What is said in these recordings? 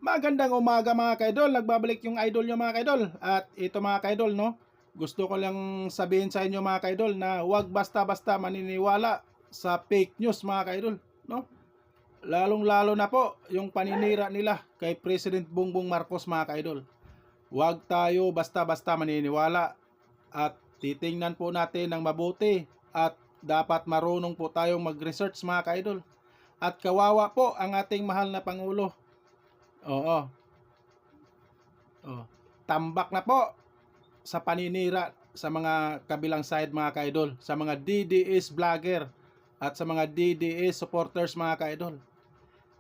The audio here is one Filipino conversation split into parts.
Magandang umaga mga kaidol, nagbabalik yung idol nyo mga kaidol. At ito mga kaidol, no, gusto ko lang sabihin sa inyo mga kaidol na huwag basta-basta maniniwala sa fake news mga kaidol, no. Lalong-lalo na po yung paninira nila kay President Bongbong Marcos mga kaidol. Huwag tayo basta-basta maniniwala at titingnan po natin ng mabuti at dapat marunong po tayong mag-research mga kaidol. At kawawa po ang ating mahal na Pangulo. Oo. Oh, tambak na po sa paninira sa mga kabilang side mga kaidol, sa mga DDS vlogger at sa mga DDS supporters mga kaidol.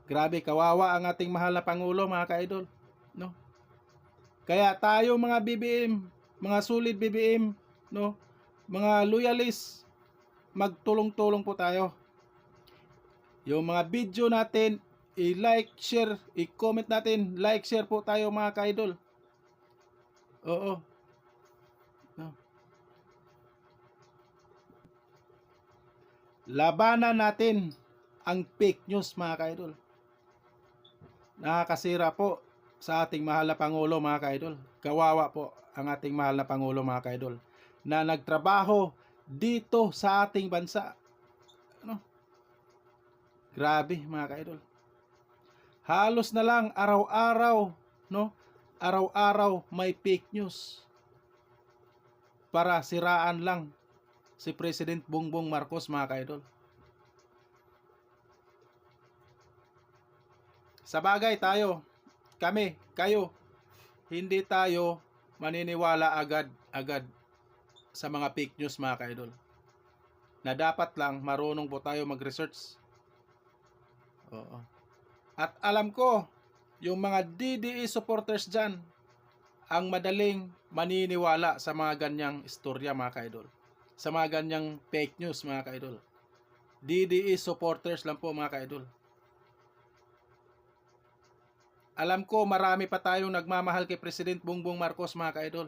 Grabe, kawawa ang ating mahal na Pangulo mga kaidol, no? Kaya tayo mga BBM, mga solid BBM, no? Mga loyalist, magtulong-tulong po tayo. Yung mga video natin, i-like, share, i-comment natin, like, share po tayo mga kaidol. Oo. No. Labanan natin ang fake news mga kaidol. Nakakasira po sa ating mahal na Pangulo mga kaidol. Kawawa po ang ating mahal na Pangulo mga kaidol na nagtrabaho dito sa ating bansa. Ano? Grabe mga kaidol. Halos na lang araw-araw, no? Araw-araw may fake news para siraan lang si President Bongbong Marcos mga kaidol. Sa bagay tayo, kami, kayo, hindi tayo maniniwala agad-agad sa mga fake news mga kaidol. Na dapat lang marunong po tayo mag-research. Oo. At alam ko, yung mga DDE supporters dyan, ang madaling maniniwala sa mga ganyang istorya mga kaidol. Sa mga ganyang fake news mga kaidol. DDE supporters lang po mga kaidol. Alam ko marami pa tayong nagmamahal kay President Bongbong Marcos mga kaidol.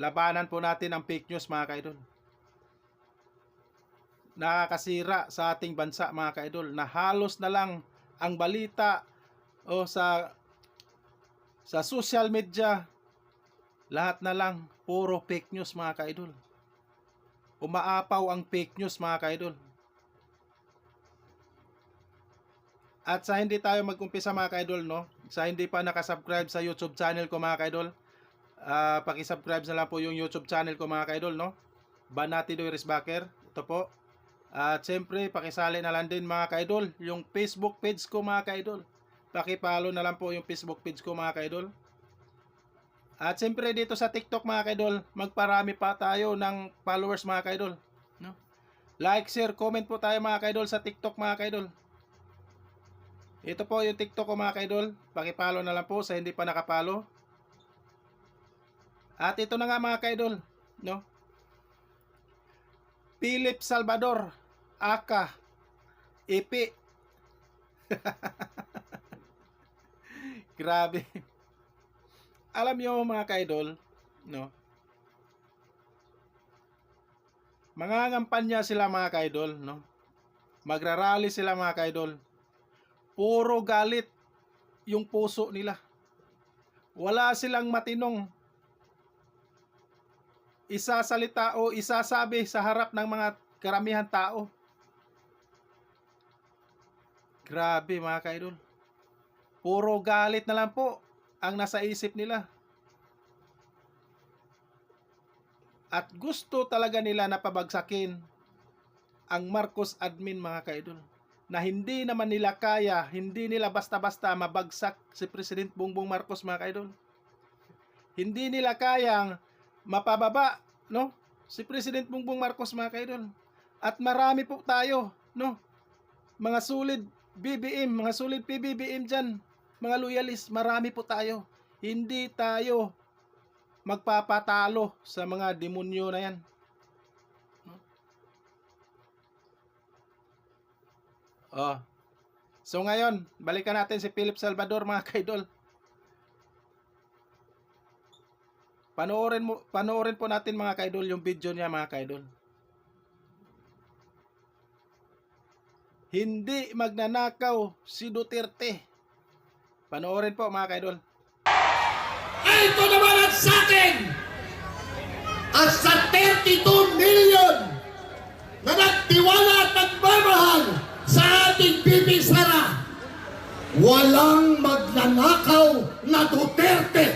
Labanan po natin ang fake news mga kaidol. Nakakasira sa ating bansa mga kaidol na halos na lang ang balita o sa social media, lahat na lang puro fake news mga kaidol. Umaapaw ang fake news mga kaidol. At sa hindi tayo mag-umpisa mga kaidol, no? Sa hindi pa nakasubscribe sa YouTube channel ko mga kaidol, paki-subscribe na lang po yung YouTube channel ko mga kaidol, no? Banati Doyres Baker. Ito po. At siyempre, pakisali na lang din mga kaidol yung Facebook page ko mga kaidol. Paki-follow na lang po yung Facebook page ko mga kaidol. At siyempre dito sa TikTok mga kaidol, magparami pa tayo ng followers mga kaidol, no? Like, share, comment po tayo mga kaidol sa TikTok mga kaidol. Ito po yung TikTok ko mga kaidol. Paki-follow na lang po sa hindi pa nakapollow. At ito na nga mga kaidol, no? Philip Salvador aka Ipi. Grabe. Alam nyo mga kaidol, no? Mangangampanya sila mga kaidol, no? Magrarally sila mga kaidol. Puro galit yung puso nila. Wala silang matinong isasalita o isasabi sa harap ng mga karamihan tao. Grabe mga kaidol. Puro galit na lang po ang nasa isip nila. At gusto talaga nila na pabagsakin ang Marcos admin mga kaidol. Na hindi naman nila kaya, hindi nila basta-basta mabagsak si President Bongbong Marcos mga kaidol. Hindi nila kayang mapababa, no? Si President Bongbong Marcos mga kaidol. At marami po tayo, no? Mga solid BBM, mga solid PBBM dyan, mga loyalist, marami po tayo. Hindi tayo magpapatalo sa mga demonyo na yan. Oh. So ngayon, balikan natin si Philip Salvador mga kaidol. Panoorin po natin mga kaidol yung video niya mga kaidol. Hindi magnanakaw si Duterte. Panoorin po mga kaidol. Ay, ito naman at sa akin! At sa 32 million na nagtiwala at nagmamahal sa ating Bibi Sara, walang magnanakaw na Duterte.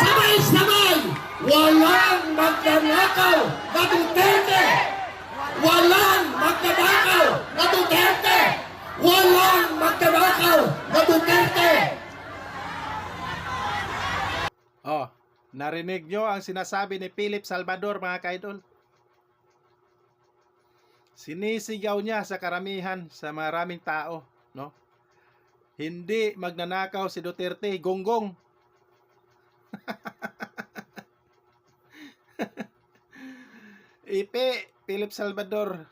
Sabay-sabay, walang magnanakaw na Duterte. Walang magnanakaw na Duterte. Walang magnanakaw na Duterte. Oh, narinig nyo ang sinasabi ni Philip Salvador mga kaidol. Sinisigaw niya sa karamihan, sa maraming tao, no? Hindi magnanakaw si Duterte, gonggong. Ipe, Philip Salvador.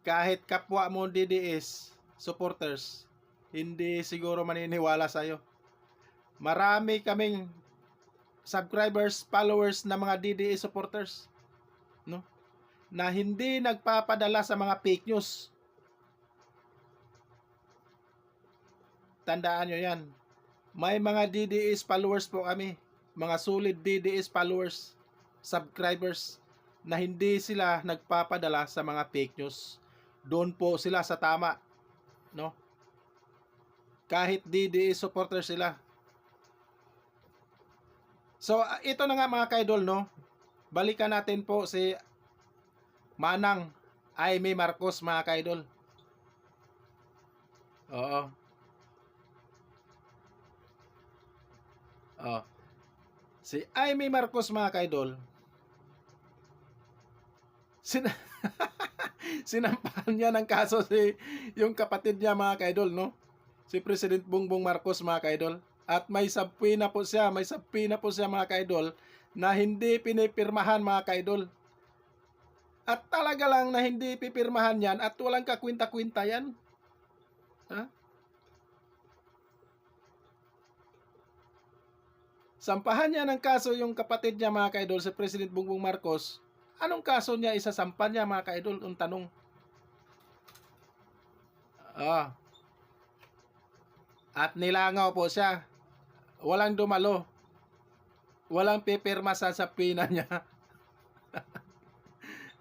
Kahit kapwa mo DDS supporters, hindi siguro maniniwala sa'yo. Marami kaming subscribers, followers na mga DDS supporters, no? Na hindi nagpapadala sa mga fake news. Tandaan nyo yan. May mga DDS followers po kami. Mga solid DDS followers, subscribers, na hindi sila nagpapadala sa mga fake news. Doon po sila sa tama, no? Kahit DDS supporter sila. So, ito na nga mga kaidol, no? Balikan natin po si Manang Aimee Marcos mga kaidol. Oo. Oh. Si Aimee Marcos mga kaidol, sinampahan niya ng kaso yung kapatid niya mga kaidol, no? Si President Bongbong Marcos mga kaidol. At may subpoena po siya mga kaidol na hindi pinipirmahan mga kaidol. At talaga lang na hindi pipirmahan yan at walang kakwinta-kwinta yan. Ha? Sampahan niya ng kaso yung kapatid niya mga kaidol, si President Bongbong Marcos. Anong kaso niya isasampan niya mga kaidol? Ang tanong. At nilangaw po siya. Walang dumalo. Walang pipirma sa subpoena niya.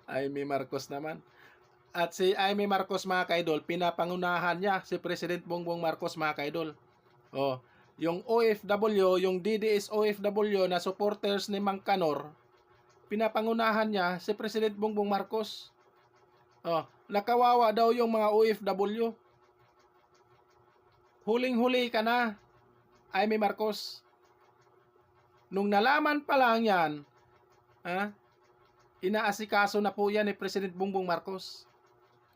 Aimee Marcos naman. At si Aimee Marcos mga kaidol, pinapangunahan niya si President Bongbong Marcos mga kaidol. Oh, yung OFW, yung DDS OFW na supporters ni Mang Kanor, pinapangunahan niya si President Bongbong Marcos. Oh, nakawawa daw yung mga OFW. Huling-huli ka na, Aimee Marcos. Nung nalaman pa lang yan, inaasikaso na po yan ni President Bongbong Marcos.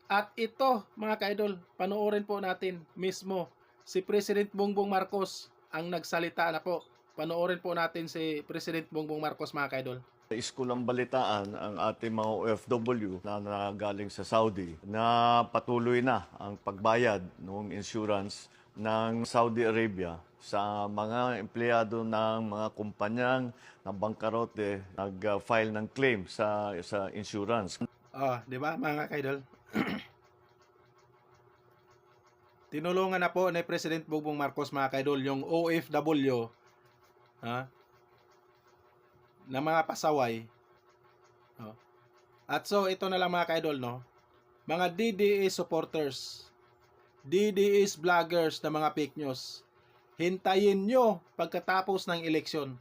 At ito, mga kaidol, panoorin po natin mismo. Si President Bongbong Marcos ang nagsalita na po. Panoorin po natin si President Bongbong Marcos, mga kaidol. Iskulang balitaan ang ating mga OFW na nagaling sa Saudi na patuloy na ang pagbayad ng insurance ng Saudi Arabia sa mga empleyado ng mga kumpanyang na bangkarote nag-file ng claim sa insurance. Di ba mga kaidol? Tinulungan na po ni President Bongbong Marcos mga kaidol yung OFW na mga pasaway. At so ito na lang mga kaidol, no? Mga DDS supporters, DDS vloggers na mga fake news, hintayin nyo pagkatapos ng eleksyon.